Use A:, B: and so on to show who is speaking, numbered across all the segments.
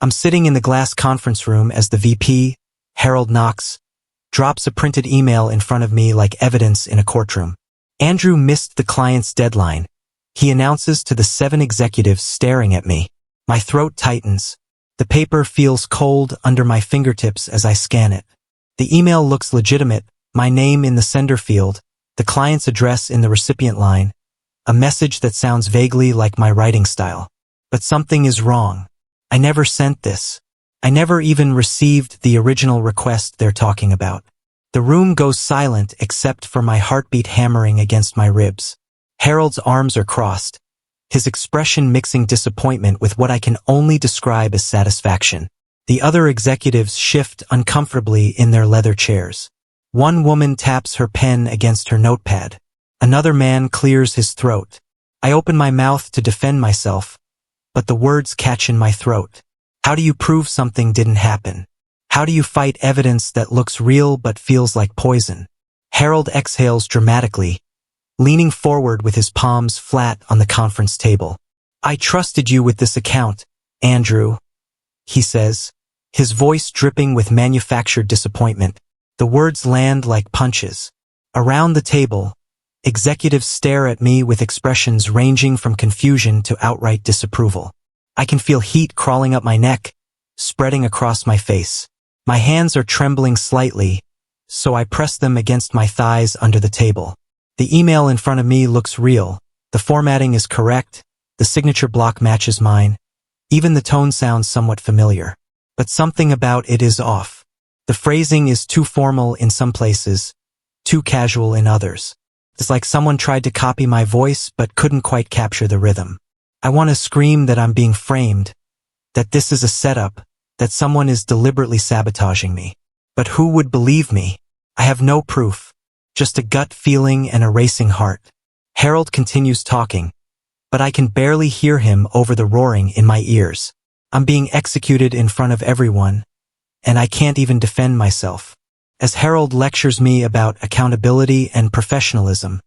A: I'm sitting in the glass conference room as the VP, Harold Knox, drops a printed email in front of me like evidence in a courtroom. Andrew missed the client's deadline. He announces to the 7 executives staring at me. My throat tightens. The paper feels cold under my fingertips as I scan it. The email looks legitimate, my name in the sender field, the client's address in the recipient line, a message that sounds vaguely like my writing style. But something is wrong. I never sent this. I never even received the original request they're talking about. The room goes silent except for my heartbeat hammering against my ribs. Harold's arms are crossed, his expression mixing disappointment with what I can only describe as satisfaction. The other executives shift uncomfortably in their leather chairs. One woman taps her pen against her notepad. Another man clears his throat. I open my mouth to defend myself, but the words catch in my throat. How do you prove something didn't happen? How do you fight evidence that looks real but feels like poison? Harold exhales dramatically, leaning forward with his palms flat on the conference table. I trusted you with this account, Andrew, he says, his voice dripping with manufactured disappointment. The words land like punches. Around the table, executives stare at me with expressions ranging from confusion to outright disapproval. I can feel heat crawling up my neck, spreading across my face. My hands are trembling slightly, so I press them against my thighs under the table. The email in front of me looks real. The formatting is correct. The signature block matches mine. Even the tone sounds somewhat familiar. But something about it is off. The phrasing is too formal in some places, too casual in others. It's like someone tried to copy my voice but couldn't quite capture the rhythm. I want to scream that I'm being framed, that this is a setup, that someone is deliberately sabotaging me. But who would believe me? I have no proof. Just a gut feeling and a racing heart. Harold continues talking, but I can barely hear him over the roaring in my ears. I'm being executed in front of everyone, and I can't even defend myself. As Harold lectures me about accountability and professionalism,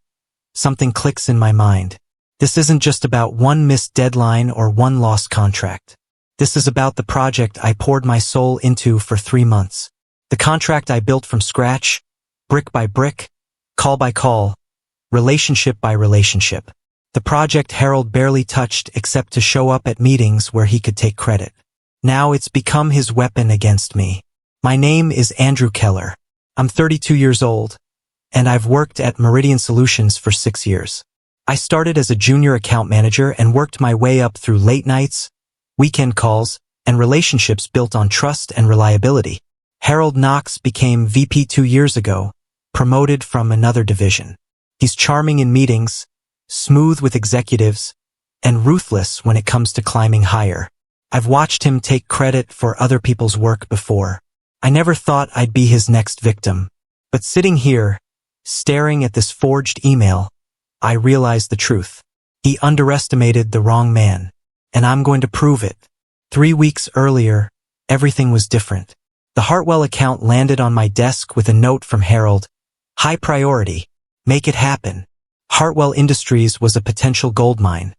A: something clicks in my mind. This isn't just about one missed deadline or one lost contract. This is about the project I poured my soul into for 3 months. The contract I built from scratch, brick by brick, call by call, relationship by relationship. The project Harold barely touched except to show up at meetings where he could take credit. Now it's become his weapon against me. My name is Andrew Keller. I'm 32 years old, and I've worked at Meridian Solutions for 6 years. I started as a junior account manager and worked my way up through late nights, weekend calls, and relationships built on trust and reliability. Harold Knox became VP 2 years ago, promoted from another division. He's charming in meetings, smooth with executives, and ruthless when it comes to climbing higher. I've watched him take credit for other people's work before. I never thought I'd be his next victim. But sitting here, staring at this forged email, I realize the truth. He underestimated the wrong man, and I'm going to prove it. 3 weeks earlier, everything was different. The Hartwell account landed on my desk with a note from Harold. High priority. Make it happen. Hartwell Industries was a potential goldmine,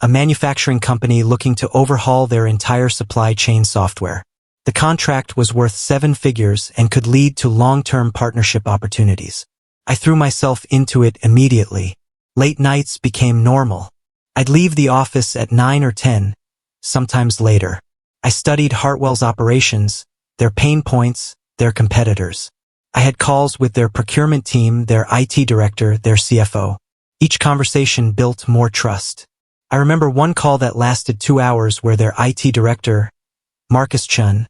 A: a manufacturing company looking to overhaul their entire supply chain software. The contract was worth 7 figures and could lead to long-term partnership opportunities. I threw myself into it immediately. Late nights became normal. I'd leave the office at 9 or 10, sometimes later. I studied Hartwell's operations, their pain points, their competitors. I had calls with their procurement team, their IT director, their CFO. Each conversation built more trust. I remember one call that lasted 2 hours where their IT director, Marcus Chun,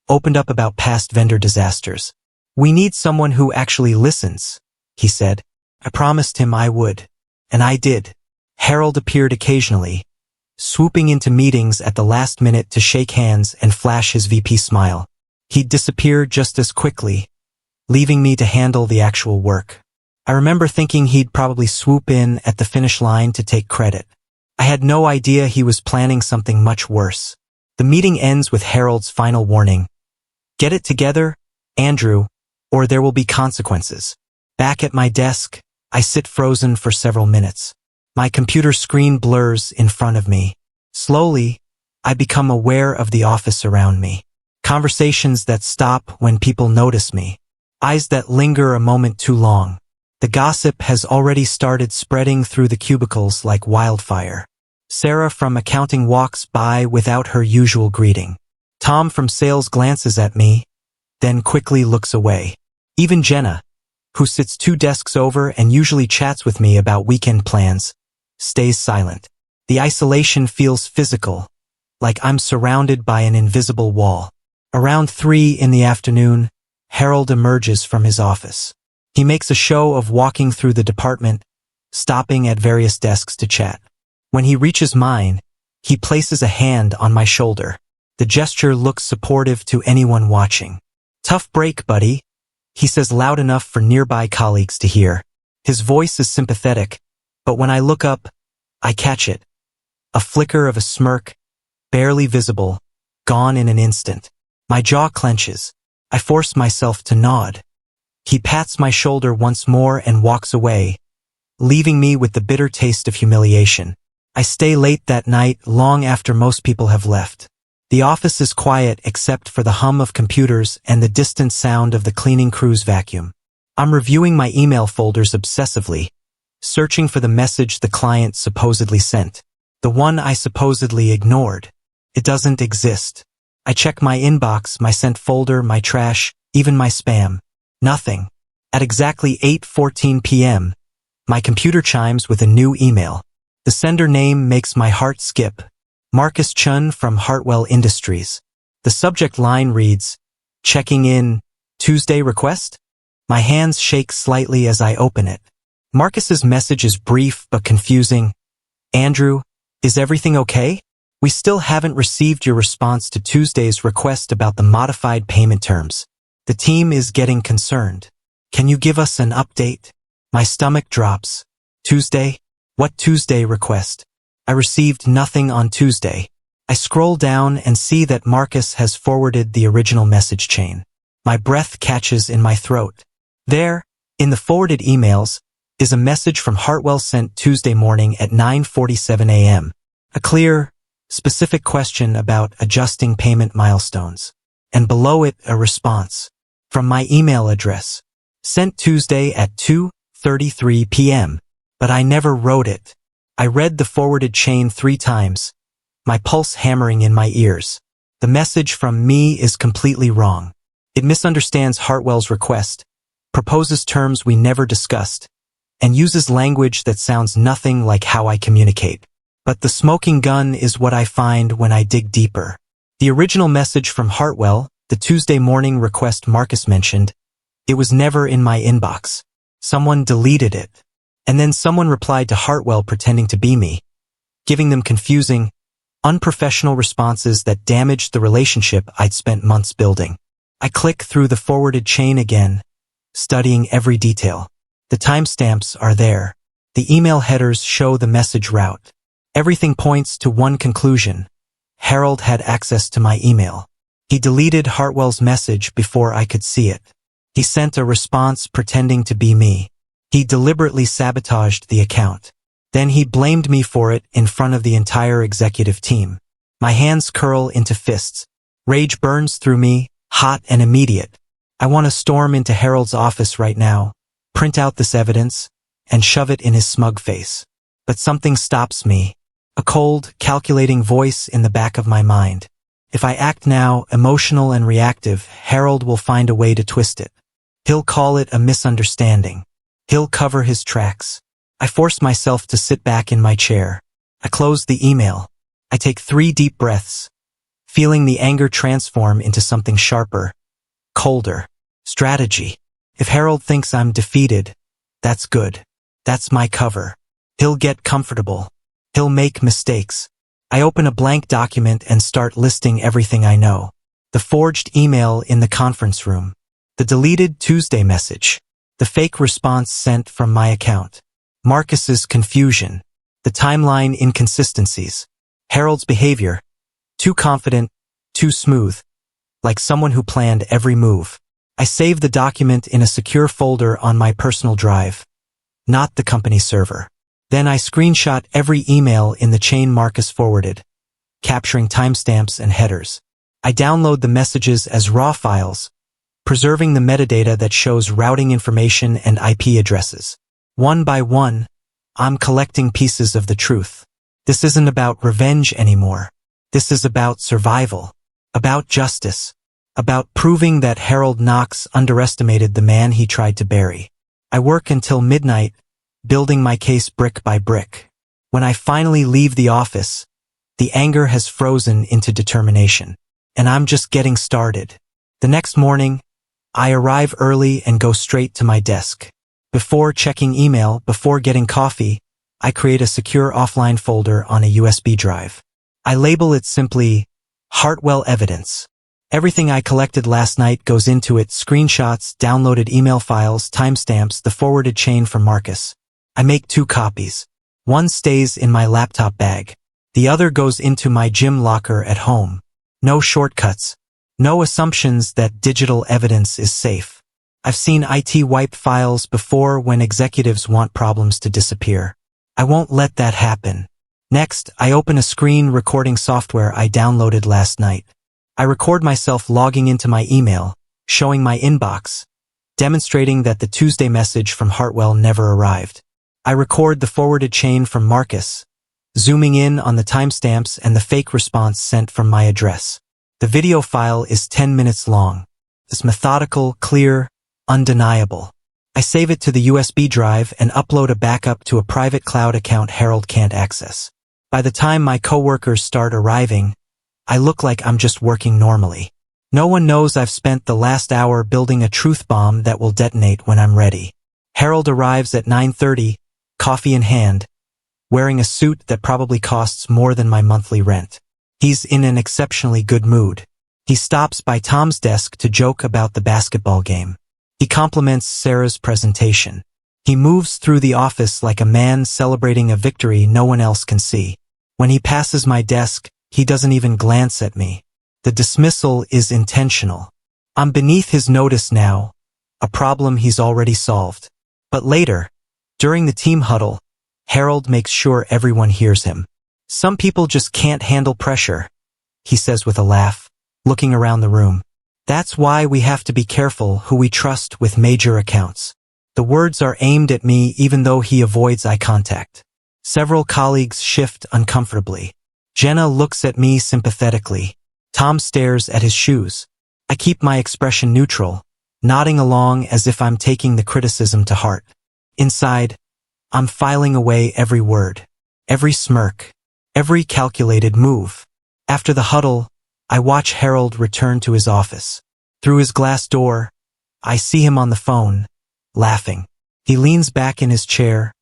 A: opened up about past vendor disasters. We need someone who actually listens, he said. I promised him I would. And I did. Harold appeared occasionally, swooping into meetings at the last minute to shake hands and flash his VP smile. He'd disappear just as quickly, leaving me to handle the actual work. I remember thinking he'd probably swoop in at the finish line to take credit. I had no idea he was planning something much worse. The meeting ends with Harold's final warning. Get it together, Andrew, or there will be consequences. Back at my desk, I sit frozen for several minutes. My computer screen blurs in front of me. Slowly, I become aware of the office around me. Conversations that stop when people notice me. Eyes that linger a moment too long. The gossip has already started spreading through the cubicles like wildfire. Sarah from accounting walks by without her usual greeting. Tom from sales glances at me, then quickly looks away. Even Jenna, who sits 2 desks over and usually chats with me about weekend plans, stays silent. The isolation feels physical, like I'm surrounded by an invisible wall. Around 3 in the afternoon, Harold emerges from his office. He makes a show of walking through the department, stopping at various desks to chat. When he reaches mine, he places a hand on my shoulder. The gesture looks supportive to anyone watching. "Tough break, buddy," he says loud enough for nearby colleagues to hear. His voice is sympathetic, but when I look up, I catch it. A flicker of a smirk, barely visible, gone in an instant. My jaw clenches. I force myself to nod. He pats my shoulder once more and walks away, leaving me with the bitter taste of humiliation. I stay late that night, long after most people have left. The office is quiet except for the hum of computers and the distant sound of the cleaning crew's vacuum. I'm reviewing my email folders obsessively, searching for the message the client supposedly sent. The one I supposedly ignored. It doesn't exist. I check my inbox, my sent folder, my trash, even my spam. Nothing. At exactly 8:14 p.m., my computer chimes with a new email. The sender name makes my heart skip. Marcus Chun from Hartwell Industries. The subject line reads, "Checking in, Tuesday request?" My hands shake slightly as I open it. Marcus's message is brief but confusing. "Andrew, is everything okay? We still haven't received your response to Tuesday's request about the modified payment terms. The team is getting concerned. Can you give us an update?" My stomach drops. Tuesday? What Tuesday request? I received nothing on Tuesday. I scroll down and see that Marcus has forwarded the original message chain. My breath catches in my throat. There, in the forwarded emails, is a message from Hartwell sent Tuesday morning at 9:47 a.m. A clear, specific question about adjusting payment milestones. And below it, a response. From my email address. Sent Tuesday at 2:33 p.m. But I never wrote it. I read the forwarded chain 3 times, my pulse hammering in my ears. The message from me is completely wrong. It misunderstands Hartwell's request, proposes terms we never discussed, and uses language that sounds nothing like how I communicate. But the smoking gun is what I find when I dig deeper. The original message from Hartwell, the Tuesday morning request Marcus mentioned, it was never in my inbox. Someone deleted it. And then someone replied to Hartwell pretending to be me, giving them confusing, unprofessional responses that damaged the relationship I'd spent months building. I click through the forwarded chain again, studying every detail. The timestamps are there. The email headers show the message route. Everything points to one conclusion. Harold had access to my email. He deleted Hartwell's message before I could see it. He sent a response pretending to be me. He deliberately sabotaged the account. Then he blamed me for it in front of the entire executive team. My hands curl into fists. Rage burns through me, hot and immediate. I want to storm into Harold's office right now, print out this evidence, and shove it in his smug face. But something stops me. A cold, calculating voice in the back of my mind. If I act now, emotional and reactive, Harold will find a way to twist it. He'll call it a misunderstanding. He'll cover his tracks. I force myself to sit back in my chair. I close the email. I take 3 deep breaths, feeling the anger transform into something sharper, colder. Strategy. If Harold thinks I'm defeated, that's good. That's my cover. He'll get comfortable. He'll make mistakes. I open a blank document and start listing everything I know. The forged email in the conference room. The deleted Tuesday message. The fake response sent from my account. Marcus's confusion. The timeline inconsistencies. Harold's behavior. Too confident, too smooth. Like someone who planned every move. I save the document in a secure folder on my personal drive. Not the company server. Then I screenshot every email in the chain Marcus forwarded. capturing timestamps and headers. I download the messages as raw files, preserving the metadata that shows routing information and IP addresses. One by one, I'm collecting pieces of the truth. This isn't about revenge anymore. This is about survival, about justice, about proving that Harold Knox underestimated the man he tried to bury. I work until midnight, building my case brick by brick. When I finally leave the office, the anger has frozen into determination, and I'm just getting started. The next morning, I arrive early and go straight to my desk. Before checking email, before getting coffee, I create a secure offline folder on a USB drive. I label it simply, Hartwell Evidence. Everything I collected last night goes into it: screenshots, downloaded email files, timestamps, the forwarded chain from Marcus. I make 2 copies. One stays in my laptop bag. The other goes into my gym locker at home. No shortcuts. No assumptions that digital evidence is safe. I've seen IT wipe files before when executives want problems to disappear. I won't let that happen. Next, I open a screen recording software I downloaded last night. I record myself logging into my email, showing my inbox, demonstrating that the Tuesday message from Hartwell never arrived. I record the forwarded chain from Marcus, zooming in on the timestamps and the fake response sent from my address. The video file is 10 minutes long. It's methodical, clear, undeniable. I save it to the USB drive and upload a backup to a private cloud account Harold can't access. By the time my coworkers start arriving, I look like I'm just working normally. No one knows I've spent the last hour building a truth bomb that will detonate when I'm ready. Harold arrives at 9:30, coffee in hand, wearing a suit that probably costs more than my monthly rent. He's in an exceptionally good mood. He stops by Tom's desk to joke about the basketball game. He compliments Sarah's presentation. He moves through the office like a man celebrating a victory no one else can see. When he passes my desk, he doesn't even glance at me. The dismissal is intentional. I'm beneath his notice now, a problem he's already solved. But later, during the team huddle, Harold makes sure everyone hears him. Some people just can't handle pressure, he says with a laugh, looking around the room. That's why we have to be careful who we trust with major accounts. The words are aimed at me even though he avoids eye contact. Several colleagues shift uncomfortably. Jenna looks at me sympathetically. Tom stares at his shoes. I keep my expression neutral, nodding along as if I'm taking the criticism to heart. Inside, I'm filing away every word, every smirk, every calculated move. After the huddle, I watch Harold return to his office. Through his glass door, I see him on the phone, laughing. He leans back in his chair,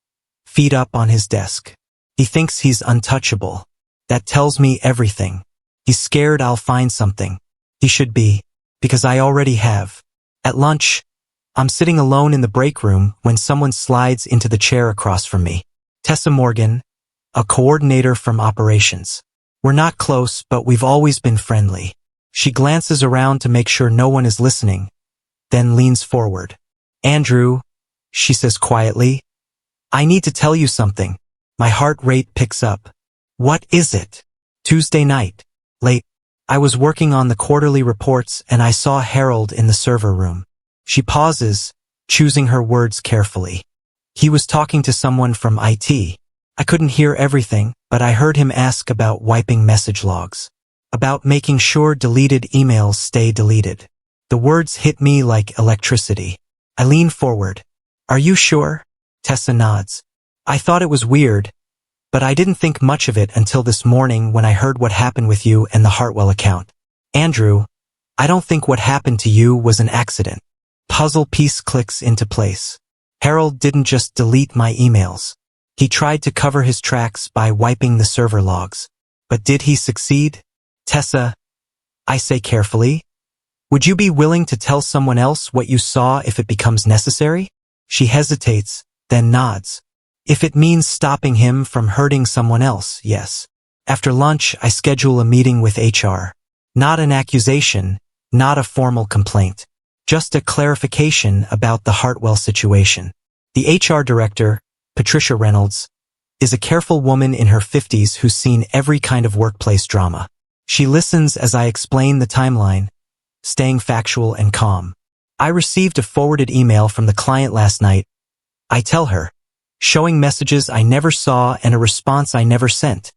A: feet up on his desk. He thinks he's untouchable. That tells me everything. He's scared I'll find something. He should be, because I already have. At lunch, I'm sitting alone in the break room when someone slides into the chair across from me. Tessa Morgan, a coordinator from operations. We're not close, but we've always been friendly. She glances around to make sure no one is listening, then leans forward. Andrew, she says quietly, I need to tell you something. My heart rate picks up. What is it? Tuesday night, late. I was working on the quarterly reports and I saw Harold in the server room. She pauses, choosing her words carefully. He was talking to someone from IT. I couldn't hear everything, but I heard him ask about wiping message logs, about making sure deleted emails stay deleted. The words hit me like electricity. I lean forward. Are you sure? Tessa nods. I thought it was weird, but I didn't think much of it until this morning when I heard what happened with you and the Hartwell account. Andrew, I don't think what happened to you was an accident. Puzzle piece clicks into place. Harold didn't just delete my emails. He tried to cover his tracks by wiping the server logs. But did he succeed? Tessa, I say carefully, would you be willing to tell someone else what you saw if it becomes necessary? She hesitates, then nods. If it means stopping him from hurting someone else, yes. After lunch, I schedule a meeting with HR. Not an accusation, not a formal complaint. Just a clarification about the Hartwell situation. The HR director, Patricia Reynolds, is a careful woman in her 50s who's seen every kind of workplace drama. She listens as I explain the timeline, staying factual and calm. I received a forwarded email from the client last night. I tell her, showing messages I never saw and a response I never sent.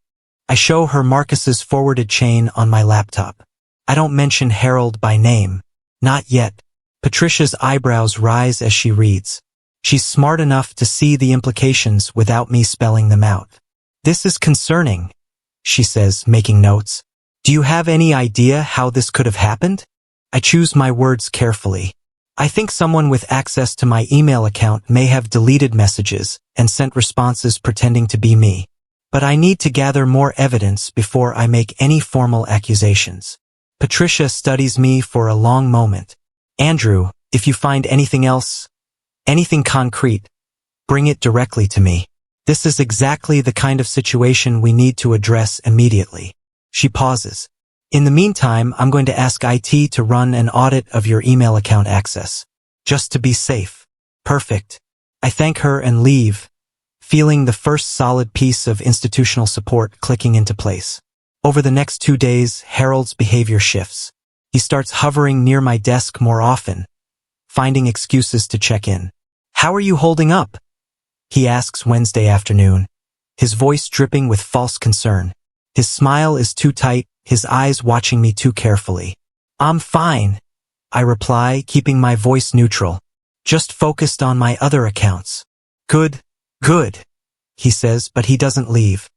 A: I show her Marcus's forwarded chain on my laptop. I don't mention Harold by name. Not yet. Patricia's eyebrows rise as she reads. She's smart enough to see the implications without me spelling them out. This is concerning, she says, making notes. Do you have any idea how this could have happened? I choose my words carefully. I think someone with access to my email account may have deleted messages and sent responses pretending to be me. But I need to gather more evidence before I make any formal accusations. Patricia studies me for a long moment. Andrew, if you find anything else, anything concrete, bring it directly to me. This is exactly the kind of situation we need to address immediately. She pauses. In the meantime, I'm going to ask IT to run an audit of your email account access. Just to be safe. Perfect. I thank her and leave, feeling the first solid piece of institutional support clicking into place. Over the next 2 days, Harold's behavior shifts. He starts hovering near my desk more often, finding excuses to check in. How are you holding up? He asks Wednesday afternoon, his voice dripping with false concern. His smile is too tight, his eyes watching me too carefully. I'm fine, I reply, keeping my voice neutral. Just focused on my other accounts. Good, he says, but he doesn't leave.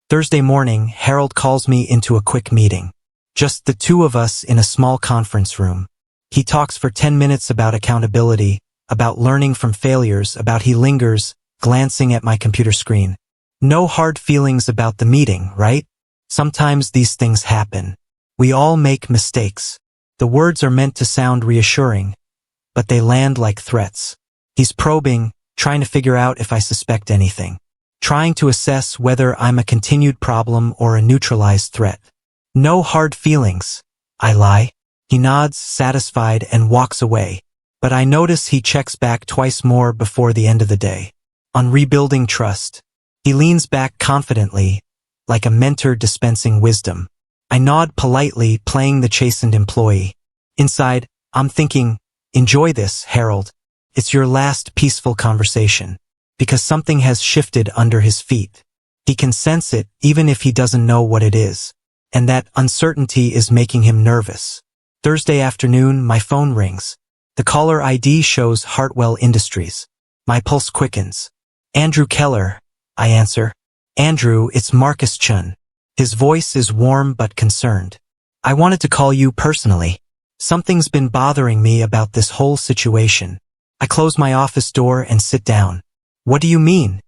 A: Thursday morning, Harold calls me into a quick meeting. Just the two of us in a small conference room. He talks for 10 minutes about accountability, about learning from failures, about he lingers, glancing at my computer screen. No hard feelings about the meeting, right? Sometimes these things happen. We all make mistakes. The words are meant to sound reassuring, but they land like threats. He's probing, trying to figure out if I suspect anything. Trying to assess whether I'm a continued problem or a neutralized threat. No hard feelings, I lie. He nods, satisfied, and walks away. But I notice he checks back twice more before the end of the day. On rebuilding trust. He leans back confidently, like a mentor dispensing wisdom. I nod politely, playing the chastened employee. Inside, I'm thinking, enjoy this, Harold. It's your last peaceful conversation. Because something has shifted under his feet. He can sense it, even if he doesn't know what it is. And that uncertainty is making him nervous. Thursday afternoon, my phone rings. The caller ID shows Hartwell Industries. My pulse quickens. Andrew Keller, I answer. Andrew, it's Marcus Chun. His voice is warm but concerned. I wanted to call you personally. Something's been bothering me about this whole situation. I close my office door and sit down. What do you mean?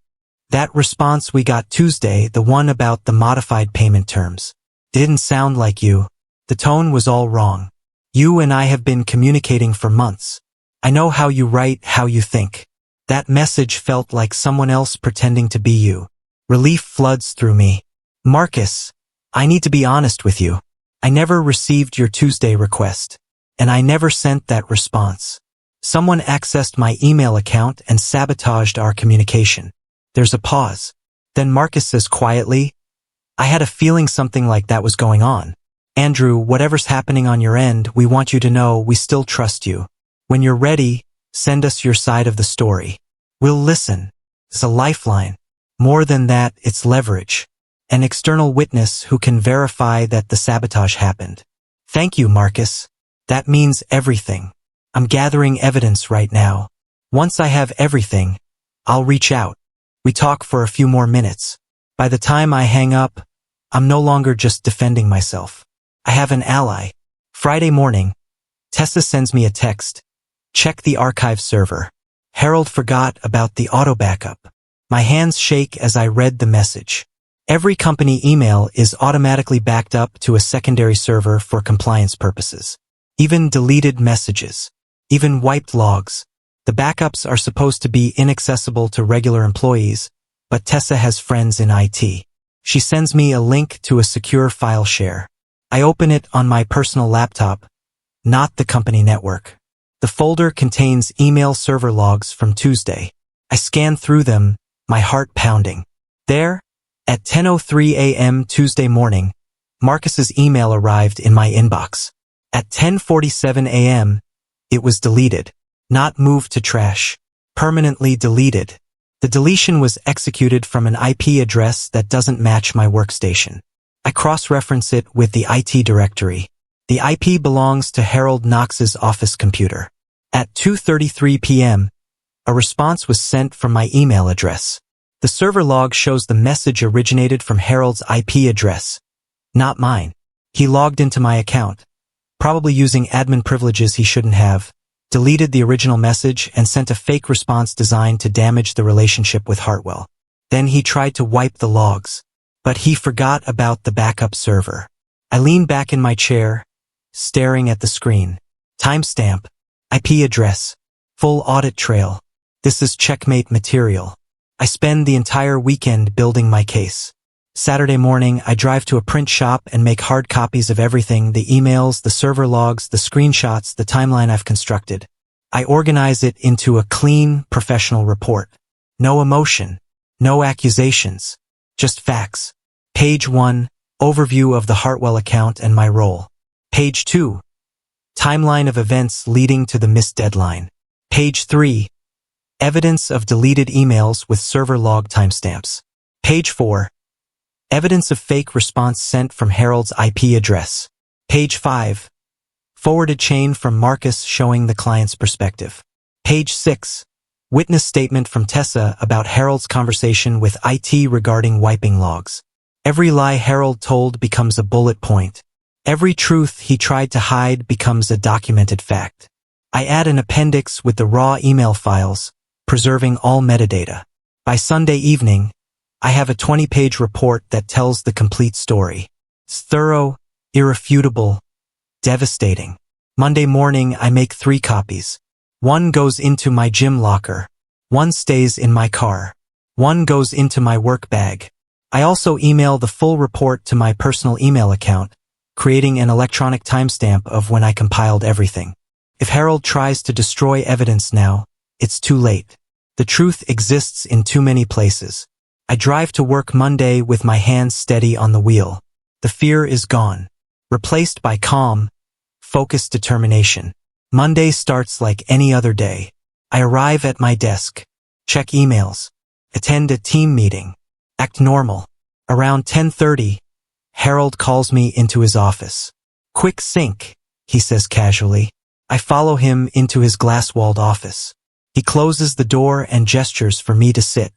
A: That response we got Tuesday, the one about the modified payment terms. Didn't sound like you. The tone was all wrong. You and I have been communicating for months. I know how you write, how you think. That message felt like someone else pretending to be you. Relief floods through me. Marcus, I need to be honest with you. I never received your Tuesday request. And I never sent that response. Someone accessed my email account and sabotaged our communication. There's a pause. Then Marcus says quietly, I had a feeling something like that was going on. Andrew, whatever's happening on your end, we want you to know we still trust you. When you're ready, send us your side of the story. We'll listen. It's a lifeline. More than that, it's leverage. An external witness who can verify that the sabotage happened. Thank you, Marcus. That means everything. I'm gathering evidence right now. Once I have everything, I'll reach out. We talk for a few more minutes. By the time I hang up, I'm no longer just defending myself. I have an ally. Friday morning, Tessa sends me a text. Check the archive server. Harold forgot about the auto backup. My hands shake as I read the message. Every company email is automatically backed up to a secondary server for compliance purposes. Even deleted messages. Even wiped logs. The backups are supposed to be inaccessible to regular employees, but Tessa has friends in IT. She sends me a link to a secure file share. I open it on my personal laptop, not the company network. The folder contains email server logs from Tuesday. I scan through them, my heart pounding. There, at 10:03 a.m. Tuesday morning, Marcus's email arrived in my inbox. At 10:47 a.m., it was deleted. Not moved to trash. Permanently deleted. The deletion was executed from an IP address that doesn't match my workstation. I cross-reference it with the IT directory. The IP belongs to Harold Knox's office computer. At 2:33 p.m., a response was sent from my email address. The server log shows the message originated from Harold's IP address, not mine. He logged into my account, probably using admin privileges he shouldn't have, deleted the original message and sent a fake response designed to damage the relationship with Hartwell. Then he tried to wipe the logs, but he forgot about the backup server. I lean back in my chair, staring at the screen. Timestamp, IP address, full audit trail. This is checkmate material. I spend the entire weekend building my case. Saturday morning, I drive to a print shop and make hard copies of everything, the emails, the server logs, the screenshots, the timeline I've constructed. I organize it into a clean, professional report. No emotion, no accusations, just facts. Page 1, overview of the Hartwell account and my role. Page 2, timeline of events leading to the missed deadline. Page 3, evidence of deleted emails with server log timestamps. Page 4, evidence of fake response sent from Harold's IP address. Page 5, forwarded chain from Marcus showing the client's perspective. Page 6, witness statement from Tessa about Harold's conversation with IT regarding wiping logs. Every lie Harold told becomes a bullet point. Every truth he tried to hide becomes a documented fact. I add an appendix with the raw email files, preserving all metadata. By Sunday evening, I have a 20-page report that tells the complete story. It's thorough, irrefutable, devastating. Monday morning, I make 3 copies. One goes into my gym locker. One stays in my car. One goes into my work bag. I also email the full report to my personal email account, creating an electronic timestamp of when I compiled everything. If Harold tries to destroy evidence now, it's too late. The truth exists in too many places. I drive to work Monday with my hands steady on the wheel. The fear is gone, replaced by calm, focused determination. Monday starts like any other day. I arrive at my desk, check emails, attend a team meeting, act normal. Around 10:30, Harold calls me into his office. Quick sync, he says casually. I follow him into his glass-walled office. He closes the door and gestures for me to sit.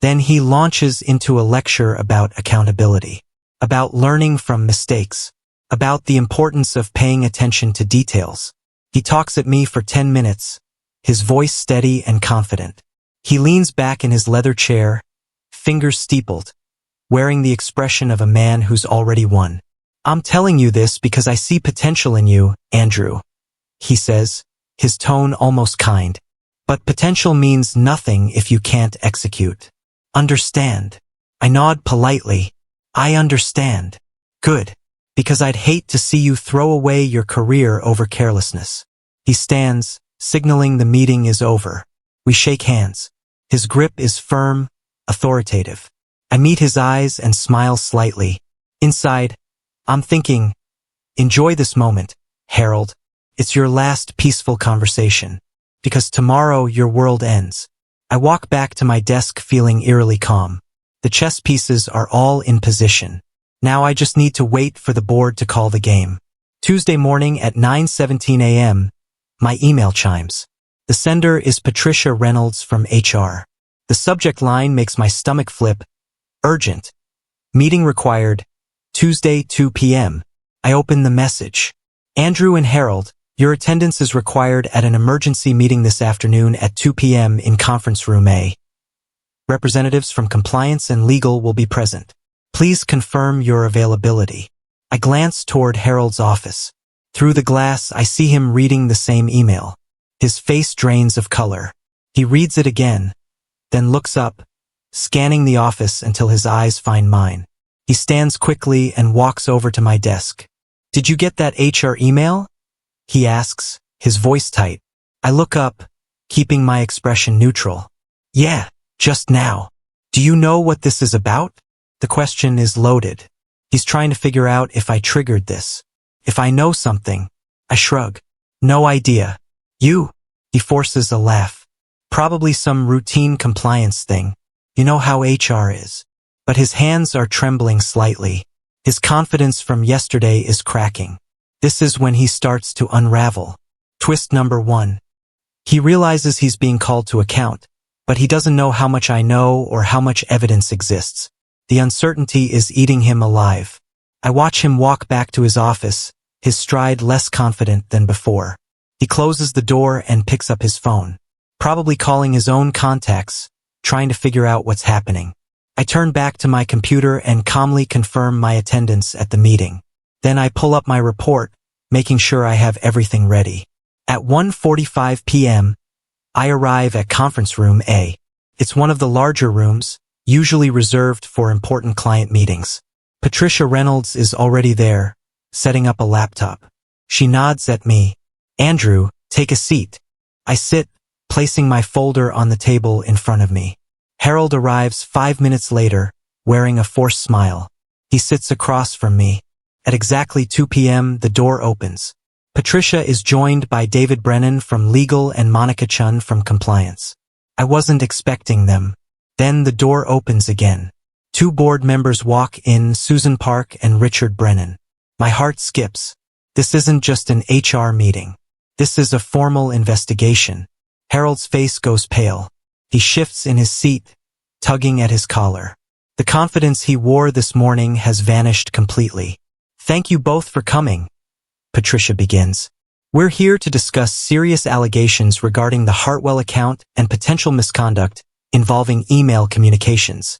A: Then he launches into a lecture about accountability, about learning from mistakes, about the importance of paying attention to details. He talks at me for 10 minutes, his voice steady and confident. He leans back in his leather chair, fingers steepled, wearing the expression of a man who's already won. I'm telling you this because I see potential in you, Andrew, he says, his tone almost kind. But potential means nothing if you can't execute. Understand? I nod politely. I understand. Good. Because I'd hate to see you throw away your career over carelessness. He stands, signaling the meeting is over. We shake hands. His grip is firm, authoritative. I meet his eyes and smile slightly. Inside, I'm thinking, enjoy this moment, Harold. It's your last peaceful conversation. Because tomorrow your world ends. I walk back to my desk feeling eerily calm. The chess pieces are all in position. Now I just need to wait for the board to call the game. Tuesday morning at 9:17 a.m., my email chimes. The sender is Patricia Reynolds from HR. The subject line makes my stomach flip. Urgent. Meeting required. Tuesday 2 p.m. I open the message. Andrew and Harold, your attendance is required at an emergency meeting this afternoon at 2 p.m. in conference room A. Representatives from compliance and legal will be present. Please confirm your availability. I glance toward Harold's office. Through the glass, I see him reading the same email. His face drains of color. He reads it again, then looks up, scanning the office until his eyes find mine. He stands quickly and walks over to my desk. Did you get that HR email? He asks, his voice tight. I look up, keeping my expression neutral. Yeah, just now. Do you know what this is about? The question is loaded. He's trying to figure out if I triggered this. If I know something. I shrug. No idea. You? He forces a laugh. Probably some routine compliance thing. You know how HR is. But his hands are trembling slightly. His confidence from yesterday is cracking. This is when he starts to unravel. Twist number 1. He realizes he's being called to account, but he doesn't know how much I know or how much evidence exists. The uncertainty is eating him alive. I watch him walk back to his office, his stride less confident than before. He closes the door and picks up his phone, probably calling his own contacts, trying to figure out what's happening. I turn back to my computer and calmly confirm my attendance at the meeting. Then I pull up my report, making sure I have everything ready. At 1:45 p.m., I arrive at conference room A. It's one of the larger rooms, usually reserved for important client meetings. Patricia Reynolds is already there, setting up a laptop. She nods at me. Andrew, take a seat. I sit, placing my folder on the table in front of me. Harold arrives 5 minutes later, wearing a forced smile. He sits across from me. At exactly 2 p.m., the door opens. Patricia is joined by David Brennan from Legal and Monica Chun from Compliance. I wasn't expecting them. Then the door opens again. 2 board members walk in, Susan Park and Richard Brennan. My heart skips. This isn't just an HR meeting. This is a formal investigation. Harold's face goes pale. He shifts in his seat, tugging at his collar. The confidence he wore this morning has vanished completely. Thank you both for coming, Patricia begins. We're here to discuss serious allegations regarding the Hartwell account and potential misconduct involving email communications.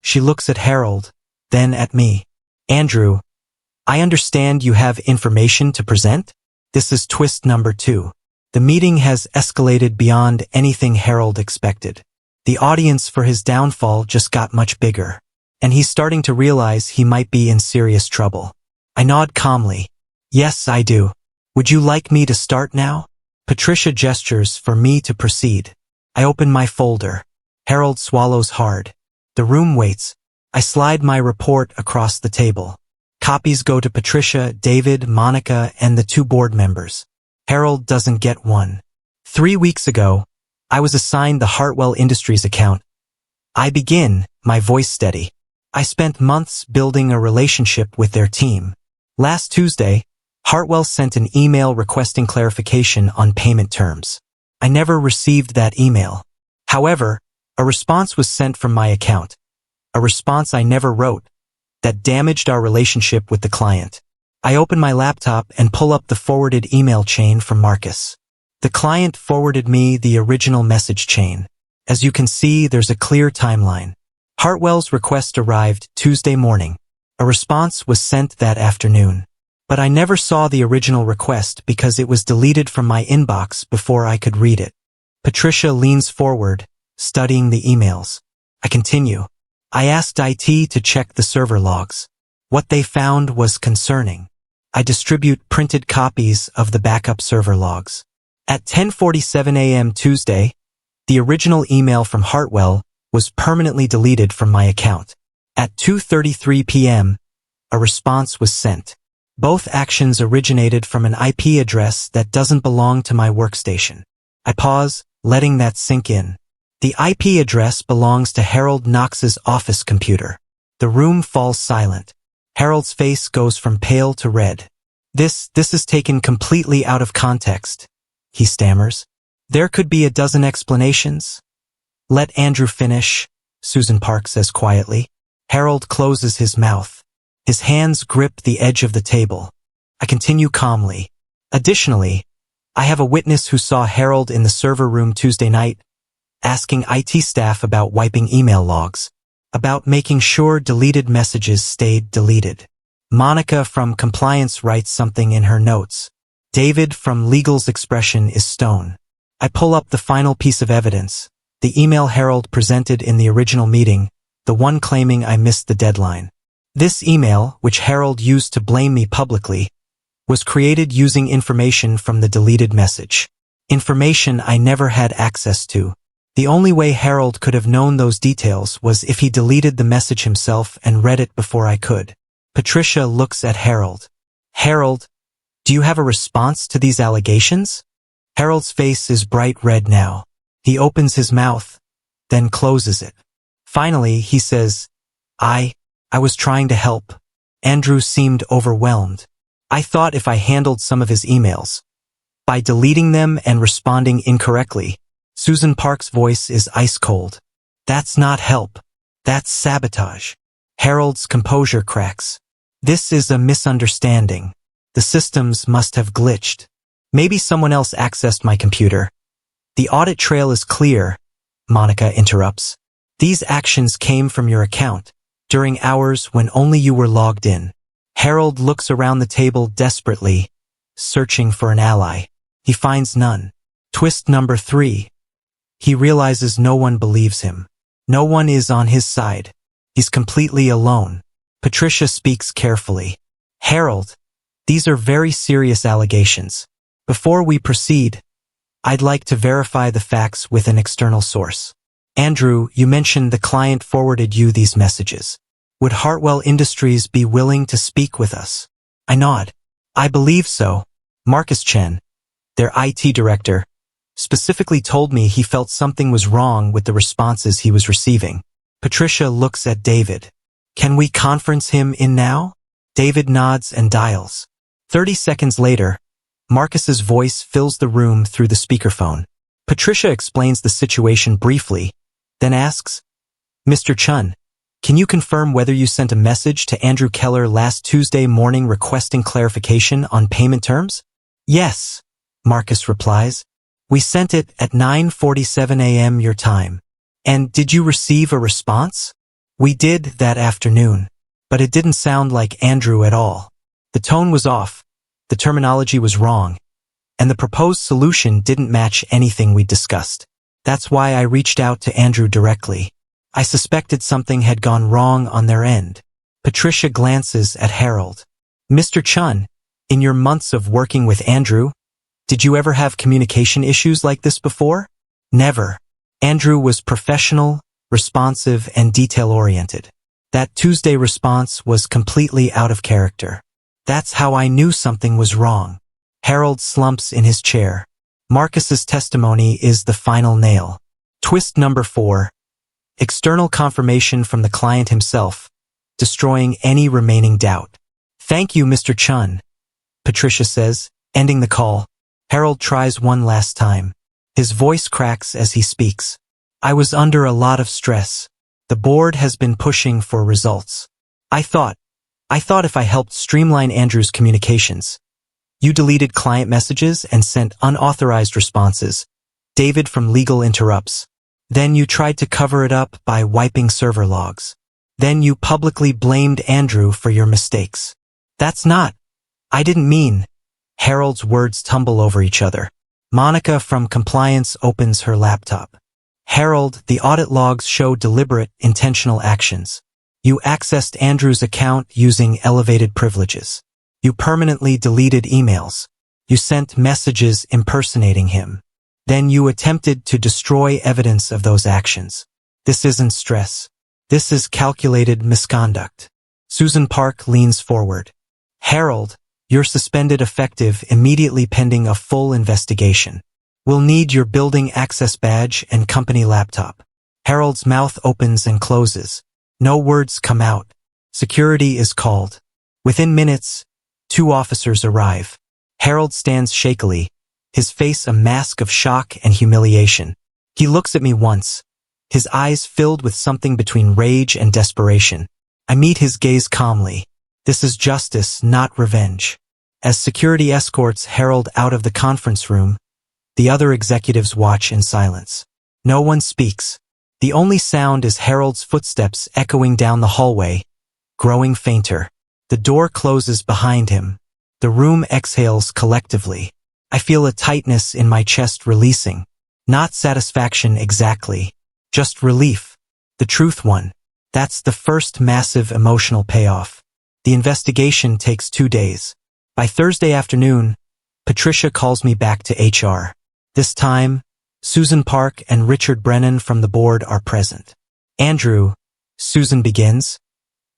A: She looks at Harold, then at me. Andrew, I understand you have information to present? This is twist number 2. The meeting has escalated beyond anything Harold expected. The audience for his downfall just got much bigger, and he's starting to realize he might be in serious trouble. I nod calmly. Yes, I do. Would you like me to start now? Patricia gestures for me to proceed. I open my folder. Harold swallows hard. The room waits. I slide my report across the table. Copies go to Patricia, David, Monica, and the 2 board members. Harold doesn't get one. 3 weeks ago, I was assigned the Hartwell Industries account. I begin, my voice steady. I spent months building a relationship with their team. Last Tuesday, Hartwell sent an email requesting clarification on payment terms. I never received that email. However, a response was sent from my account. A response I never wrote, that damaged our relationship with the client. I open my laptop and pull up the forwarded email chain from Marcus. The client forwarded me the original message chain. As you can see, there's a clear timeline. Hartwell's request arrived Tuesday morning. A response was sent that afternoon. But I never saw the original request because it was deleted from my inbox before I could read it. Patricia leans forward, studying the emails. I continue. I asked IT to check the server logs. What they found was concerning. I distribute printed copies of the backup server logs. At 10:47 a.m. Tuesday, the original email from Hartwell was permanently deleted from my account. At 2:33 p.m., a response was sent. Both actions originated from an IP address that doesn't belong to my workstation. I pause, letting that sink in. The IP address belongs to Harold Knox's office computer. The room falls silent. Harold's face goes from pale to red. This is taken completely out of context, he stammers. There could be a dozen explanations. Let Andrew finish, Susan Park says quietly. Harold closes his mouth. His hands grip the edge of the table. I continue calmly. Additionally, I have a witness who saw Harold in the server room Tuesday night, asking IT staff about wiping email logs, about making sure deleted messages stayed deleted. Monica from Compliance writes something in her notes. David from Legal's expression is stone. I pull up the final piece of evidence, the email Harold presented in the original meeting, the one claiming I missed the deadline. This email, which Harold used to blame me publicly, was created using information from the deleted message. Information I never had access to. The only way Harold could have known those details was if he deleted the message himself and read it before I could. Patricia looks at Harold. Harold, do you have a response to these allegations? Harold's face is bright red now. He opens his mouth, then closes it. Finally, he says, I was trying to help. Andrew seemed overwhelmed. I thought if I handled some of his emails, by deleting them and responding incorrectly. Susan Park's voice is ice cold. That's not help. That's sabotage. Harold's composure cracks. This is a misunderstanding. The systems must have glitched. Maybe someone else accessed my computer. The audit trail is clear, Monica interrupts. These actions came from your account, during hours when only you were logged in. Harold looks around the table desperately, searching for an ally. He finds none. Twist number 3. He realizes no one believes him. No one is on his side. He's completely alone. Patricia speaks carefully. Harold, these are very serious allegations. Before we proceed, I'd like to verify the facts with an external source. Andrew, you mentioned the client forwarded you these messages. Would Hartwell Industries be willing to speak with us? I nod. I believe so. Marcus Chen, their IT director, specifically told me he felt something was wrong with the responses he was receiving. Patricia looks at David. Can we conference him in now? David nods and dials. 30 seconds later, Marcus's voice fills the room through the speakerphone. Patricia explains the situation briefly, then asks, Mr. Chun, can you confirm whether you sent a message to Andrew Keller last Tuesday morning requesting clarification on payment terms? Yes, Marcus replies. We sent it at 9:47 a.m. your time. And did you receive a response? We did that afternoon, but it didn't sound like Andrew at all. The tone was off, the terminology was wrong, and the proposed solution didn't match anything we discussed. That's why I reached out to Andrew directly. I suspected something had gone wrong on their end. Patricia glances at Harold. Mr. Chun, in your months of working with Andrew, did you ever have communication issues like this before? Never. Andrew was professional, responsive, and detail-oriented. That Tuesday response was completely out of character. That's how I knew something was wrong. Harold slumps in his chair. Marcus's testimony is the final nail. Twist number 4. External confirmation from the client himself, destroying any remaining doubt. Thank you, Mr. Chun, Patricia says, ending the call. Harold tries one last time. His voice cracks as he speaks. I was under a lot of stress. The board has been pushing for results. I thought if I helped streamline Andrew's communications. You deleted client messages and sent unauthorized responses. David from legal interrupts. Then you tried to cover it up by wiping server logs. Then you publicly blamed Andrew for your mistakes. That's not. I didn't mean. Harold's words tumble over each other. Monica from compliance opens her laptop. Harold, the audit logs show deliberate, intentional actions. You accessed Andrew's account using elevated privileges. You permanently deleted emails. You sent messages impersonating him. Then you attempted to destroy evidence of those actions. This isn't stress. This is calculated misconduct. Susan Park leans forward. Harold, you're suspended effective immediately pending a full investigation. We'll need your building access badge and company laptop. Harold's mouth opens and closes. No words come out. Security is called. Within minutes, 2 officers arrive. Harold stands shakily, his face a mask of shock and humiliation. He looks at me once, his eyes filled with something between rage and desperation. I meet his gaze calmly. This is justice, not revenge. As security escorts Harold out of the conference room, the other executives watch in silence. No one speaks. The only sound is Harold's footsteps echoing down the hallway, growing fainter. The door closes behind him. The room exhales collectively. I feel a tightness in my chest releasing. Not satisfaction exactly, just relief. The truth won. That's the first massive emotional payoff. The investigation takes 2 days. By Thursday afternoon, Patricia calls me back to HR. This time, Susan Park and Richard Brennan from the board are present. Andrew, Susan begins,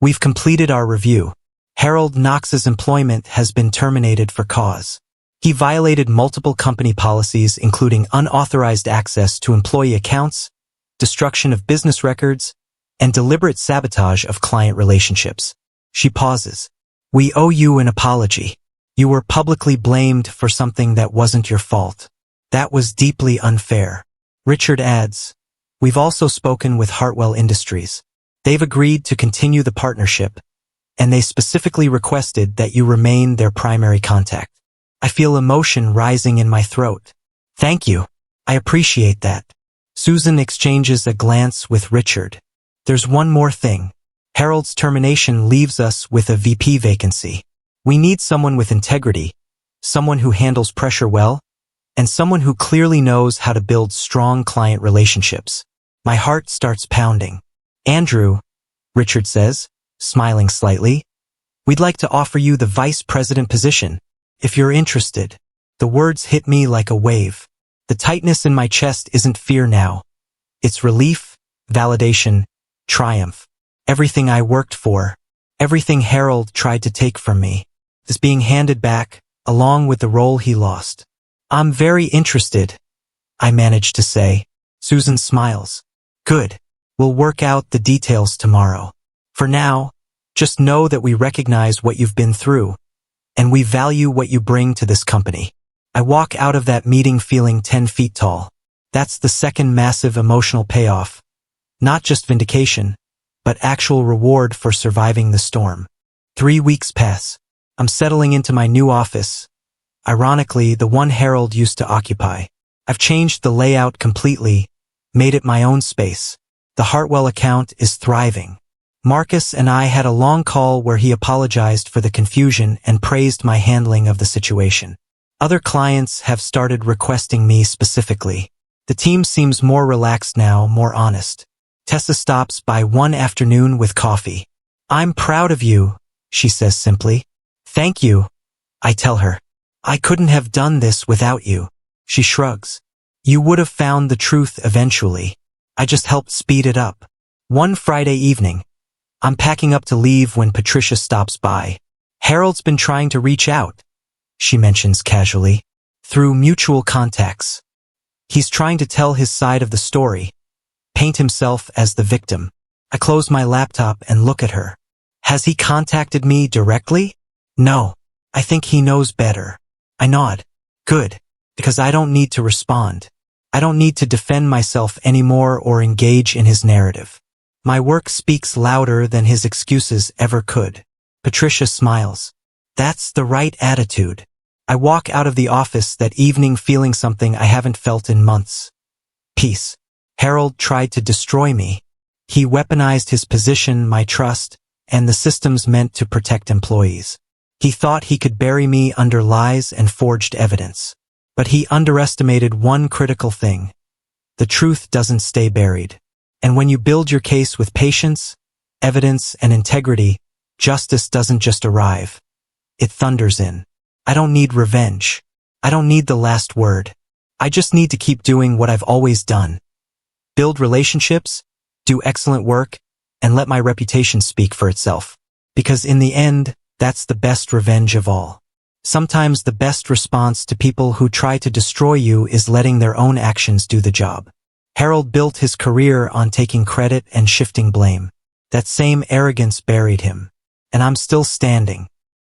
A: we've completed our review. Harold Knox's employment has been terminated for cause. He violated multiple company policies including unauthorized access to employee accounts, destruction of business records, and deliberate sabotage of client relationships. She pauses. We owe you an apology. You were publicly blamed for something that wasn't your fault. That was deeply unfair. Richard adds, we've also spoken with Hartwell Industries. They've agreed to continue the partnership, and they specifically requested that you remain their primary contact. I feel emotion rising in my throat. Thank you. I appreciate that. Susan exchanges a glance with Richard. There's one more thing. Harold's termination leaves us with a VP vacancy. We need someone with integrity, someone who handles pressure well, and someone who clearly knows how to build strong client relationships. My heart starts pounding. Andrew, Richard says, smiling slightly, we'd like to offer you the vice president position, if you're interested. The words hit me like a wave. The tightness in my chest isn't fear now. It's relief, validation, triumph. Everything I worked for, everything Harold tried to take from me, is being handed back, along with the role he lost. I'm very interested, I managed to say. Susan smiles. Good. We'll work out the details tomorrow. For now, just know that we recognize what you've been through, and we value what you bring to this company. I walk out of that meeting feeling 10 feet tall. That's the second massive emotional payoff. Not just vindication, but actual reward for surviving the storm. 3 weeks pass. I'm settling into my new office. Ironically, the one Harold used to occupy. I've changed the layout completely, made it my own space. The Hartwell account is thriving. Marcus and I had a long call where he apologized for the confusion and praised my handling of the situation. Other clients have started requesting me specifically. The team seems more relaxed now, more honest. Tessa stops by one afternoon with coffee. I'm proud of you, she says simply. Thank you, I tell her. I couldn't have done this without you. She shrugs. You would have found the truth eventually. I just helped speed it up. One Friday evening, I'm packing up to leave when Patricia stops by. Harold's been trying to reach out, she mentions casually, through mutual contacts. He's trying to tell his side of the story, paint himself as the victim. I close my laptop and look at her. Has he contacted me directly? No. I think he knows better. I nod. Good. Because I don't need to respond. I don't need to defend myself anymore or engage in his narrative. My work speaks louder than his excuses ever could. Patricia smiles. That's the right attitude. I walk out of the office that evening feeling something I haven't felt in months. Peace. Harold tried to destroy me. He weaponized his position, my trust, and the systems meant to protect employees. He thought he could bury me under lies and forged evidence. But he underestimated one critical thing. The truth doesn't stay buried. And when you build your case with patience, evidence, and integrity, justice doesn't just arrive. It thunders in. I don't need revenge. I don't need the last word. I just need to keep doing what I've always done. Build relationships, do excellent work, and let my reputation speak for itself. Because in the end, that's the best revenge of all. Sometimes the best response to people who try to destroy you is letting their own actions do the job. Harold built his career on taking credit and shifting blame. That same arrogance buried him. And I'm still standing.